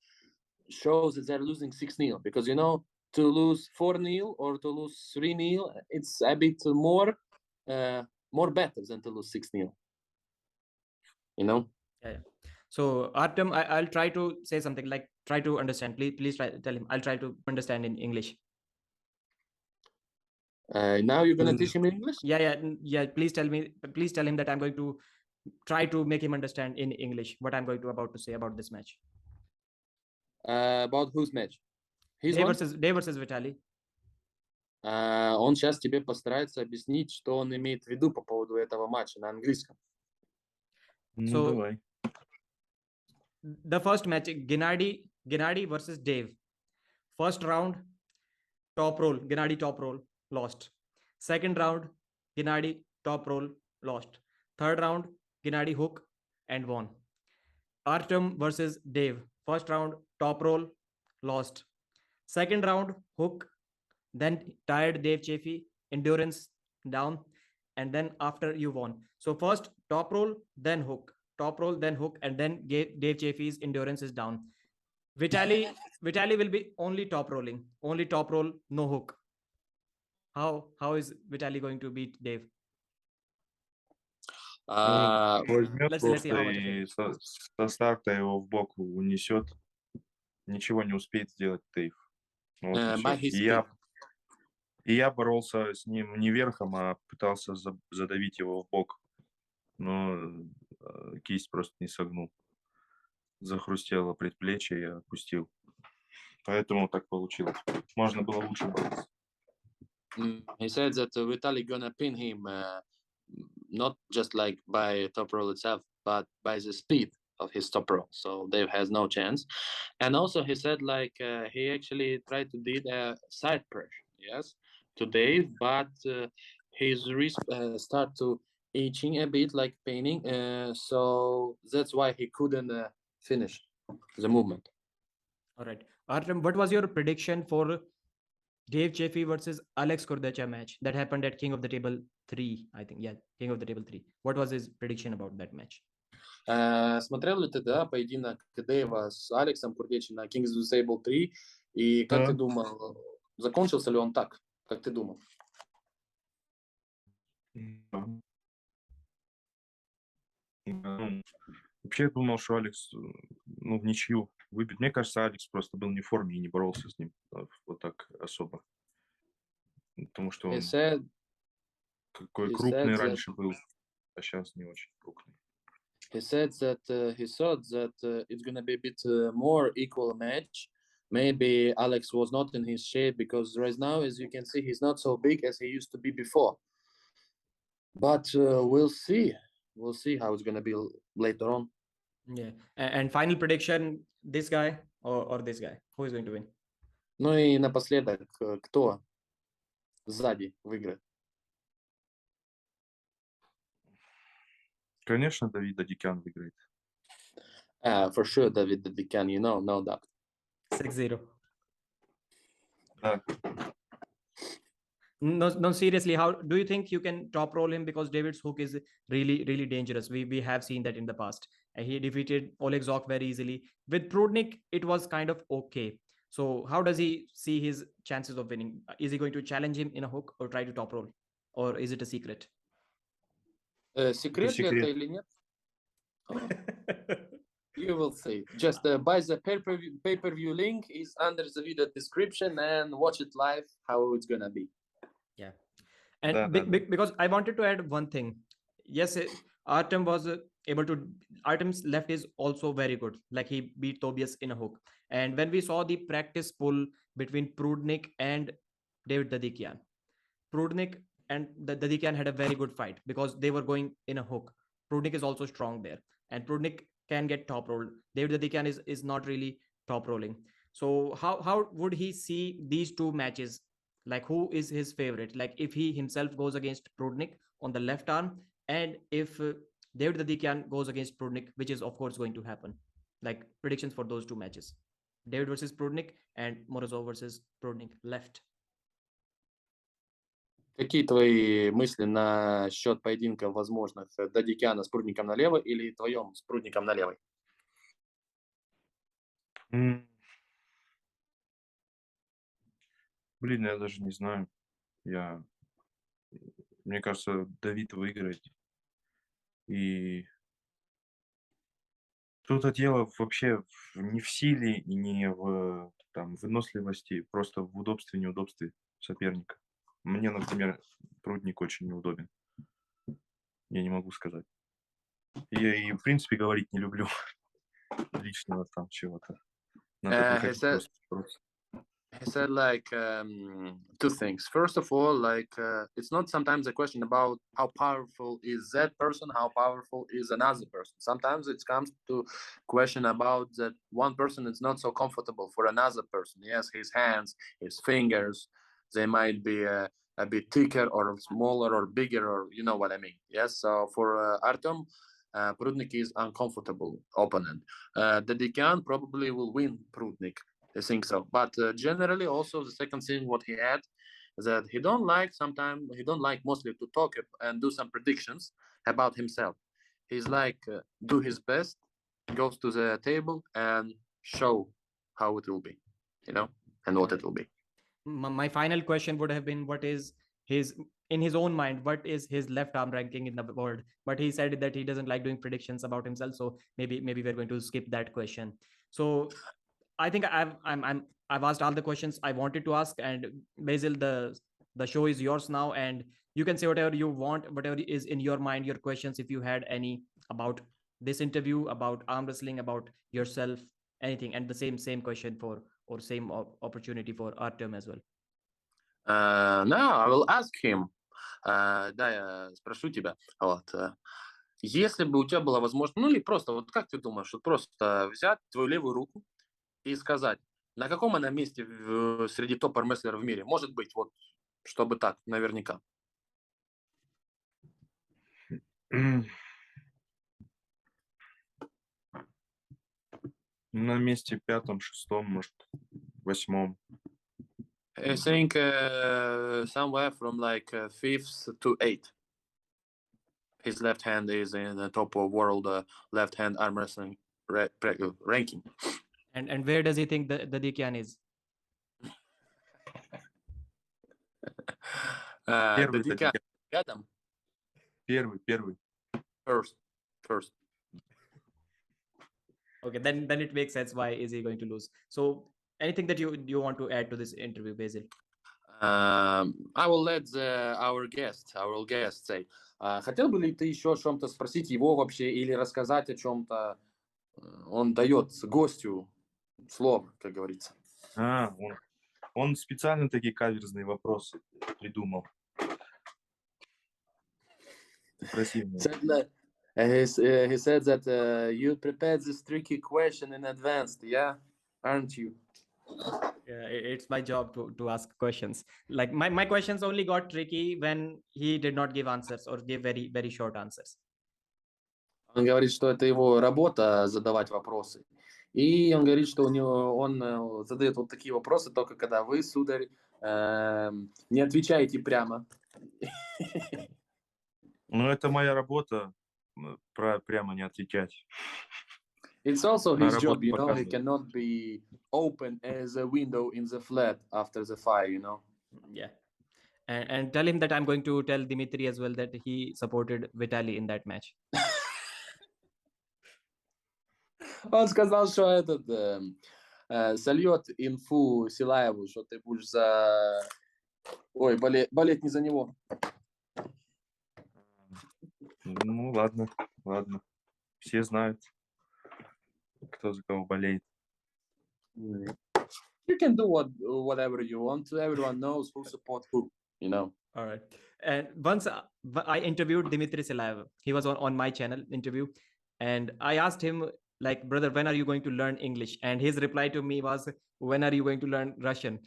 show that they're losing 6-0 because, to lose 4-0 or to lose 3-0, it's a bit more better than to lose 6-0. Yeah. So Artyom, I'll try to say something like try to understand. Please try tell him. I'll try to understand in English. Now you're gonna teach him English? Yeah. Please tell him that I'm going to try to make him understand in English what I'm about to say about this match. About whose match? Dave versus Vitaly. Он сейчас тебе постарается объяснить, что он имеет в виду по поводу этого матча на английском. So, давай. The first match, Gennady versus Dave. First round, top roll, Gennady top roll, lost. Second round, Gennady top roll, lost. Third round, Gennady hook and won. Artyom versus Dave. First round, top roll, lost. Second round, hook, then tired Dave Chaffee, endurance down, and then after you won. So first top roll, then hook, top roll, then hook, and then Dave Chaffee's endurance is down. Vitaly will be only top roll, no hook. How is Vitaly going to beat Dave? Возьмет просто и со старта его в бок унесет. Ничего не успеет сделать Дейв. И я боролся с ним не верхом, а пытался задавить его в бок. Но кисть просто не согнул. Захрустело предплечье, я опустил. Поэтому так получилось. Можно было лучше бороться. He said that Vitaly gonna pin him not just like by top roll itself, but by the speed of his top roll. So Dave has no chance. And also he said like he actually tried to do a side pressure, yes, to Dave, but his wrist start to itching a bit, like paining. So that's why he couldn't finish the movement. All right. Artyom, what was your prediction for Dave Chaffee versus Alex Kurdecha match that happened at King of the Table 3, I think. Yeah, King of the Table 3. What was his prediction about that match? Смотрел ли ты, поединок Дэйва с Алексом Курдечи на King of the Table 3? И как ты думал, закончился ли он так, как ты думал? Вообще я думал, что Алекс в ничью выбит. Мне кажется, Алекс просто был не в форме и не боролся с ним вот так особо. Потому что он какой крупный раньше был, а сейчас не очень крупный. He said that he thought that it's going to be a bit more equal match. Maybe Alex was not in his shape because right now, as you can see, he's not so big as he used to be before. But we'll see. We'll see how it's going to be later on. Yeah. And final prediction, this guy or this guy? Who is going to win? Ну и напоследок, кто сзади выиграет? Конечно, Dadikyan выиграет. For sure, Dadikyan, no doubt. 6-0. Да. No, seriously, how do you think you can top roll him? Because David's hook is really, really dangerous. We have seen that in the past. He defeated Oleg Zok very easily. With Prudnik, it was kind of okay. So how does he see his chances of winning? Is he going to challenge him in a hook or try to top roll? Or is it a secret? Секрет ли это или нет? You will see. Just buy the pay-per-view link is under the video description and watch it live how it's gonna be. Yeah. And because I wanted to add one thing. Yes, Artyom was able to. Artyom's left is also very good. Like he beat Tobias in a hook. And when we saw the practice pull between Prudnik and David Dadikyan, Prudnik and the Dadikyan had a very good fight because they were going in a hook. Prudnik is also strong there, and Prudnik can get top rolled. David Dadikyan is not really top rolling. So how would he see these two matches? Like who is his favorite? Like if he himself goes against Prudnik on the left arm, and if David Dadikyan goes against Prudnik, which is of course going to happen. Like predictions for those two matches: David versus Prudnik and Morozov versus Prudnik left. Какие твои мысли насчет поединка возможных Дадикяна с Прудником налево или твоем с Прудником на левой? Блин, я даже не знаю. Мне кажется, Давид выиграет. И тут дело вообще не в силе и не в выносливости, просто в удобстве, неудобстве соперника. Мне, например, Прудник очень неудобен. Я не могу сказать. Я и, в принципе, говорить не люблю лишнего там чего-то. He said like two things. First of all, like it's not sometimes a question about how powerful is that person, how powerful is another person. Sometimes it comes to question about that one person is not so comfortable for another person. Yes, his hands, his fingers, they might be a bit thicker or smaller or bigger, or you know what I mean. Yes, so for Artyom, Prudnik is uncomfortable opponent. Dadikyan probably will win Prudnik. I think so. But generally, also the second thing what he had is that he don't like mostly to talk and do some predictions about himself. He's like do his best, goes to the table and show how it will be, and what it will be. My final question would have been, what is in his own mind, what is his left arm ranking in the world? But he said that he doesn't like doing predictions about himself, so maybe we're going to skip that question. So I think I've asked all the questions I wanted to ask, and Vasyl, the show is yours now, and you can say whatever you want, whatever is in your mind, your questions, if you had any about this interview, about arm wrestling, about yourself, anything, and the same question or same opportunity for Artyom as well. No, I will ask him. Да, я спрошу тебя. Вот. Если бы у тебя была возможность, или просто, вот как ты думаешь, вот просто взять твою левую руку и сказать, на каком она месте среди топ-армрестлеров в мире? Может быть, вот, чтобы так, наверняка. На месте 5-м, 6-м, может, 8-м. I think somewhere from like 5th to 8th. His left hand is in the top of world left hand arm wrestling ranking. And where does he think the Dadikyan is? Dadikyan рядом. Первый. First. Okay, then it makes sense why is he going to lose. So anything that you want to add to this interview, Vasyl? I will let our guest say. Хотел бы ли ты еще о чем-то спросить его вообще или рассказать о чем-то? Он дает гостю слово, как говорится. Он специально такие каверзные вопросы придумал. Красивые. He said that you prepared this tricky question in advance, yeah? Aren't you? Yeah, it's my job to ask questions. Like my questions only got tricky when he did not give answers or give very, very short answers. Он говорит, что это его работа задавать вопросы. И он говорит, что он задает вот такие вопросы только когда вы, сударь, не отвечаете прямо. Ну, это моя работа, прямо не отвечать. It's also his job, you know. He cannot be open as a window in the flat after the fire, you know. Yeah. And tell him that I'm going to tell Dmitry as well that he supported Vitaly in that match. Он сказал, что этот сольет инфу Силаеву, что ты будешь за... Ой, болеть не за него. Ну, ладно, ладно. Все знают, кто за кого болеет. You can do whatever you want. Everyone knows who support who, you know. All right. And once I interviewed Dmitry Silaev. He was on my channel interview. And I asked him, like, brother, when are you going to learn English? And his reply to me was, when are you going to learn Russian?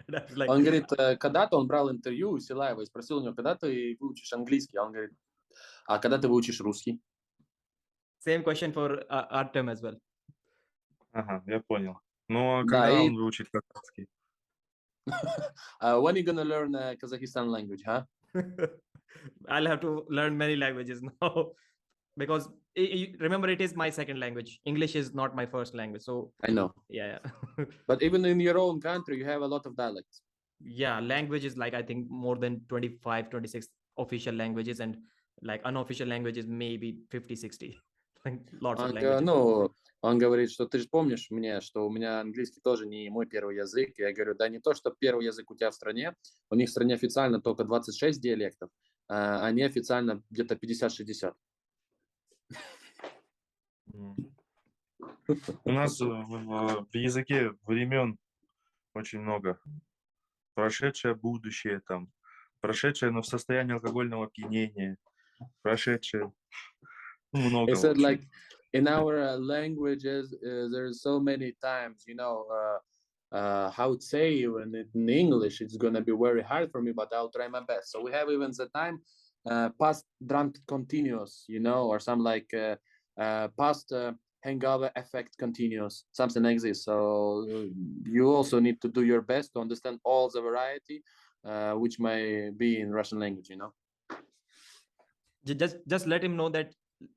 Like, он говорит, когда-то он брал интервью у Силаева и спросил у него, когда ты выучишь английский? Он говорит, а когда ты выучишь русский? Same question for Artyom as well. Ага, я понял. Ну, а когда он выучит казахский? When are you gonna learn Kazakhstan language, huh? I'll have to learn many languages now. Because remember, it is my second language. English is not my first language. So I know. Yeah. But even in your own country, you have a lot of dialects. Yeah, language is like, I think, more than 25, 26 official languages, and like unofficial languages, maybe 50, 60. Like lots of languages. Ну, он говорит, что ты же помнишь мне, что у меня английский тоже не мой первый язык. Я говорю, да не то, что первый язык у тебя в стране. У них в стране официально только 26 диалектов, а неофициально где-то 50-60. У нас в языке времен очень много. Прошедшее, будущее, там. Прошедшее, но в состоянии алкогольного опьянения. Прошедшее. Ну, много. He said, like, in our languages, there's so many times, you know, how to say in English, it's going to be very hard for me, but I'll try my best. So we have even the time past drunk continuous, you know, or some like past hangover effect continuous, something like this. So you also need to do your best to understand all the variety, which may be in Russian language, you know. Just let him know that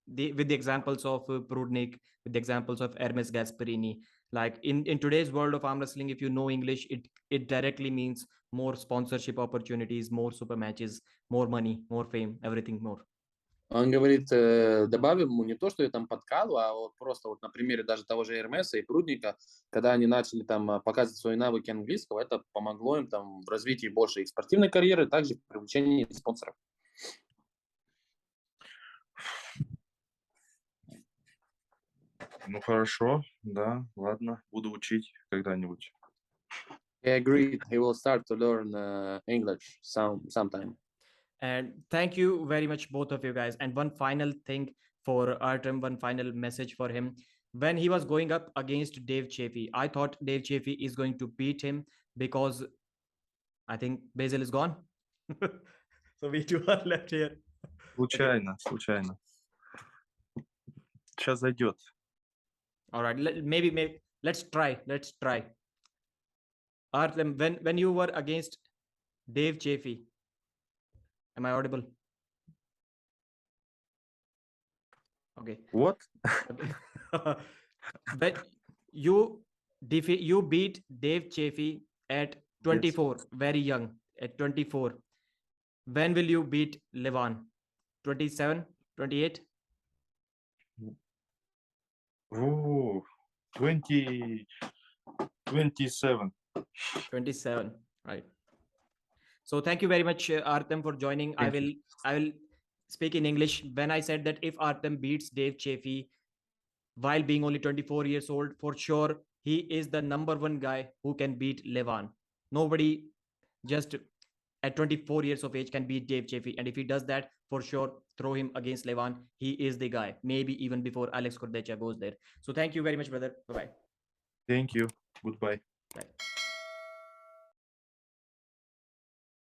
with the examples of Prudnik, with the examples of Hermes Gasparini, like in today's world of arm wrestling, if you know English, it directly means more sponsorship opportunities, more super matches, more money, more fame, everything more. Он говорит, добавим ему не то, что я там подкалываю, а вот просто вот на примере даже того же Эрмеса и Прудника, когда они начали там показывать свои навыки английского, это помогло им там в развитии больше их спортивной карьеры, также в привлечении спонсоров. Ну хорошо, да, ладно, буду учить когда-нибудь. He agreed he will start to learn English sometime. And thank you very much, both of you guys. And one final thing for Artyom, one final message for him. When he was going up against Dave Chaffee, I thought Dave Chaffee is going to beat him because I think Vasyl is gone. So we two are left here. Случайно. Сейчас зайдет. All right, maybe let's try. Artyom, when you were against Dave Chaffee, am I audible? Okay. What? Okay. But you beat Dave Chaffee at 24, yes. Very young, at 24. When will you beat Levan? 27, 28? Oh, 27. 27, right. So thank you very much, Artyom, for joining. I will speak in English. When I said that if Artyom beats Dave Chaffee while being only 24 years old, for sure, he is the #1 guy who can beat Levan. Nobody just at 24 years of age can beat Dave Chaffee. And if he does that, for sure, throw him against Levan. He is the guy, maybe even before Alex Kurdecha goes there. So thank you very much, brother. Bye-bye. Thank you. Goodbye. Bye.